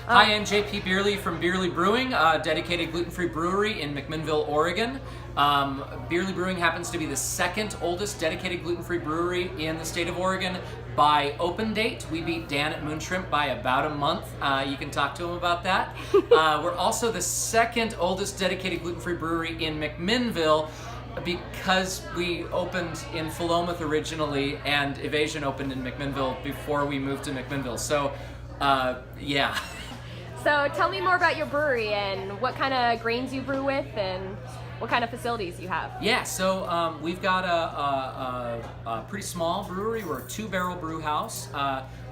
Hi, I'm JP Bierly from Bierly Brewing, a dedicated gluten-free brewery in McMinnville, Oregon. Bierly Brewing happens to be the second oldest dedicated gluten-free brewery in the state of Oregon by open date. We beat Dan at Moon Shrimp by about a month. You can talk to him about that. We're also the second oldest dedicated gluten-free brewery in McMinnville, because we opened in Philomath originally and Evasion opened in McMinnville before we moved to McMinnville. So, yeah. So tell me more about your brewery and what kind of grains you brew with and what kind of facilities you have. Yeah, so we've got a pretty small brewery. We're a 2-barrel brew house.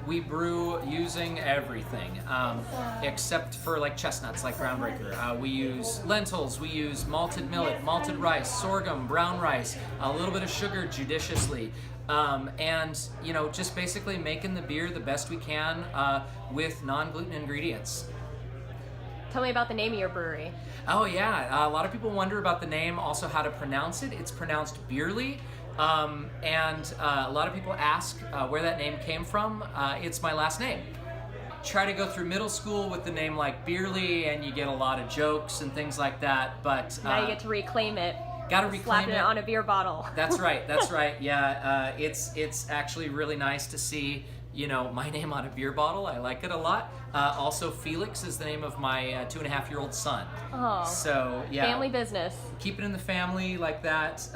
We brew using everything except for like chestnuts, like Groundbreaker. We use lentils, we use malted millet, malted rice, sorghum, brown rice, a little bit of sugar judiciously. And, you know, just basically making the beer the best we can with non-gluten ingredients. Tell me about the name of your brewery. Oh yeah, a lot of people wonder about the name, also how to pronounce it. It's pronounced Bierly, and a lot of people ask where that name came from. It's my last name. Try to go through middle school with the name like Bierly, and you get a lot of jokes and things like that, but... now you get to reclaim it. Gotta reclaim Slapping it on a beer bottle. That's right, that's right. Yeah, it's actually really nice to see, you know, my name on a beer bottle. I like it a lot. Also, Felix is the name of my 2.5-year-old son. Oh, so yeah, family business. Keep it in the family like that.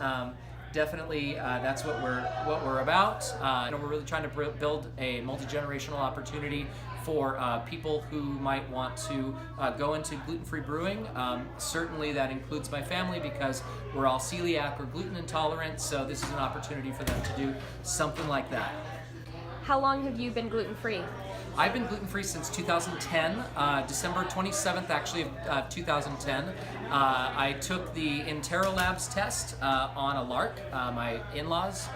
Definitely, that's what we're about. You know, we're really trying to build a multi-generational opportunity for people who might want to go into gluten-free brewing. Certainly that includes my family because we're all celiac or gluten intolerant, so this is an opportunity for them to do something like that. How long have you been gluten-free? I've been gluten-free since 2010, December 27th actually of 2010. I took the Intero Labs test on a lark. My in-laws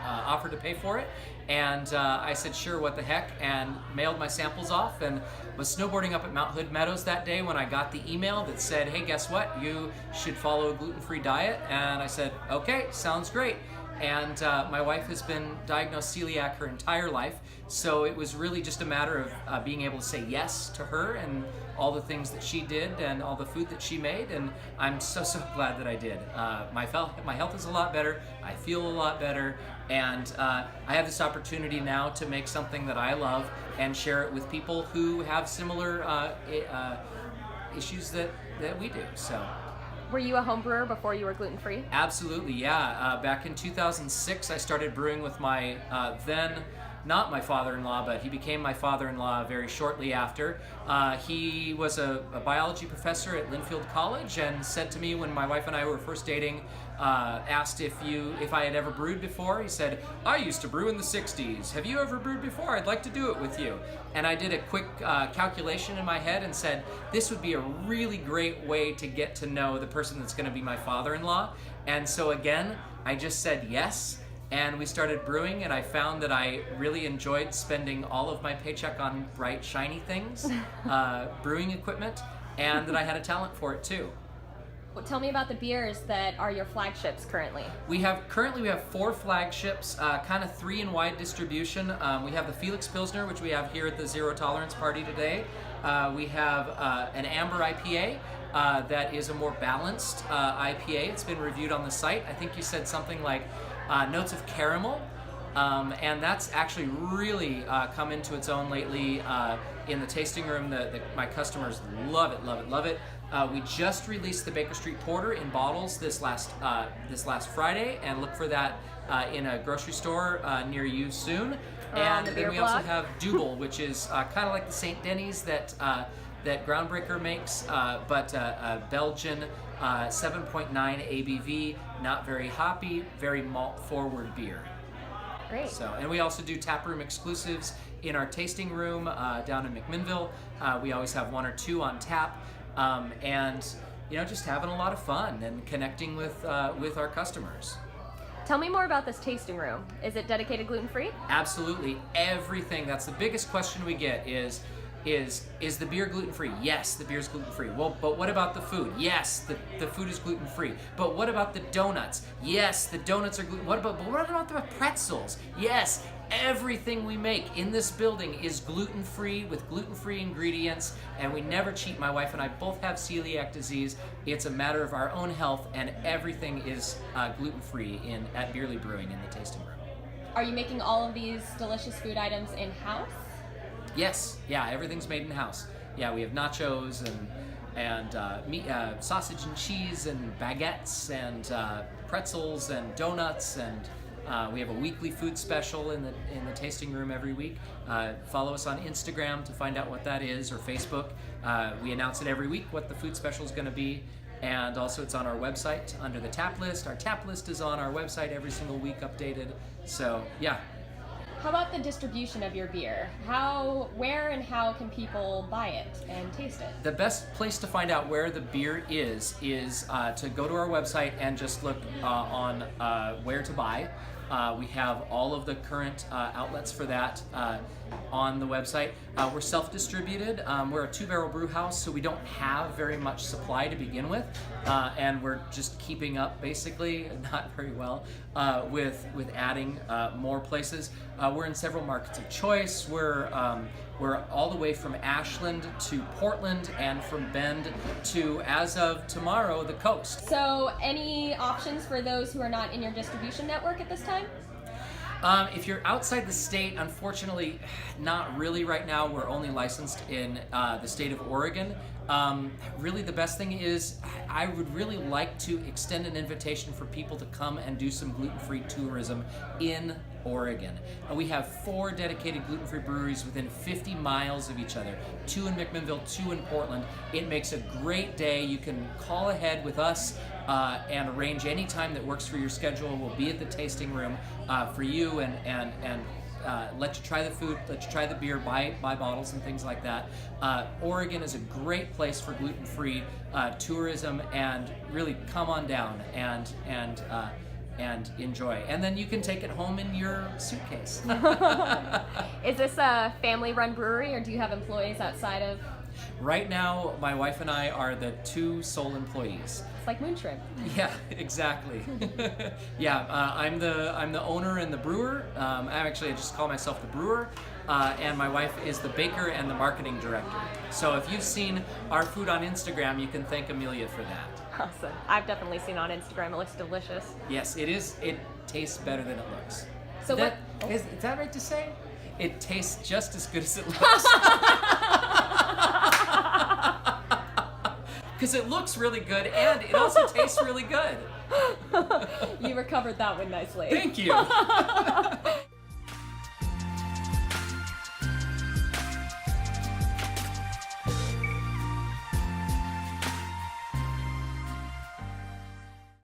offered to pay for it, and I said sure, what the heck, and mailed my samples off and was snowboarding up at Mount Hood Meadows that day when I got the email that said, hey, guess what, you should follow a gluten-free diet. And I said, okay, sounds great. And my wife has been diagnosed celiac her entire life, so it was really just a matter of being able to say yes to her and all the things that she did and all the food that she made, and I'm so glad that I did. My health is a lot better, I feel a lot better, and I have this opportunity now to make something that I love and share it with people who have similar issues that we do. So. Were you a home brewer before you were gluten-free? Absolutely, yeah. Back in 2006, I started brewing with my then, not my father-in-law, but he became my father-in-law very shortly after. He was a biology professor at Linfield College and said to me when my wife and I were first dating, asked if I had ever brewed before. He said, I used to brew in the 60s. Have you ever brewed before? I'd like to do it with you. And I did a quick calculation in my head and said, this would be a really great way to get to know the person that's going to be my father-in-law. And so again, I just said yes. And we started brewing, and I found that I really enjoyed spending all of my paycheck on bright, shiny things, brewing equipment, and that I had a talent for it too. Well, tell me about the beers that are your flagships currently. Currently we have 4 flagships, kind of 3 in wide distribution. We have the Felix Pilsner, which we have here at the Zero Tolerance Party today. We have an Amber IPA. That is a more balanced IPA. It's been reviewed on the site. I think you said something like notes of caramel, and that's actually really come into its own lately in the tasting room. My customers love it, love it, love it. We just released the Baker Street Porter in bottles this last Friday, and look for that in a grocery store near you soon. And then we also have Double, which is kind of like the St. Denis that Groundbreaker makes, but a Belgian 7.9 ABV, not very hoppy, very malt-forward beer. Great. So, and we also do taproom exclusives in our tasting room down in McMinnville. We always have 1 or 2 on tap, and you know, just having a lot of fun and connecting with our customers. Tell me more about this tasting room. Is it dedicated gluten-free? Absolutely, everything. That's the biggest question we get is, is the beer gluten-free? Yes, the beer's gluten-free. Well, but what about the food? Yes, the food is gluten-free. But what about the donuts? Yes, the donuts are gluten. What about the pretzels? Yes, everything we make in this building is gluten-free with gluten-free ingredients, and we never cheat. My wife and I both have celiac disease. It's a matter of our own health, and everything is gluten-free at Bierly Brewing in the tasting room. Are you making all of these delicious food items in-house? Yes, yeah, everything's made in-house. Yeah, we have nachos and meat, sausage and cheese and baguettes and pretzels and donuts, and we have a weekly food special in the tasting room every week. Follow us on Instagram to find out what that is, or Facebook. We announce it every week what the food special is going to be, and also it's on our website under the tap list. Our tap list is on our website every single week, updated. So yeah. How about the distribution of your beer? Where and how can people buy it and taste it? The best place to find out where the beer is to go to our website and just look on where to buy. We have all of the current outlets for that on the website. We're self-distributed. We're a 2-barrel brew house, so we don't have very much supply to begin with, and we're just keeping up, basically, not very well, with adding more places. We're in several markets of choice. We're all the way from Ashland to Portland, and from Bend to, as of tomorrow, the coast. So, any options for those who are not in your distribution network at this time? If you're outside the state, unfortunately, not really right now. We're only licensed in the state of Oregon. Really, the best thing is I would really like to extend an invitation for people to come and do some gluten-free tourism in Oregon. We have 4 dedicated gluten-free breweries within 50 miles of each other, 2 in McMinnville, 2 in Portland. It makes a great day. You can call ahead with us and arrange any time that works for your schedule. We'll be at the tasting room for you and let you try the food, let you try the beer, buy bottles and things like that. Oregon is a great place for gluten-free tourism, and really come on down and enjoy. And then you can take it home in your suitcase. Is this a family-run brewery, or do you have employees outside of? Right now, my wife and I are the 2 sole employees. It's like moon shrimp. Yeah, exactly. Yeah, I'm the owner and the brewer. I just call myself the brewer, and my wife is the baker and the marketing director. So if you've seen our food on Instagram, you can thank Amelia for that. Awesome. I've definitely seen it on Instagram. It looks delicious. Yes, it is. It tastes better than it looks. So Is that right to say? It tastes just as good as it looks. Because it looks really good, and it also tastes really good. You recovered that one nicely. Thank you.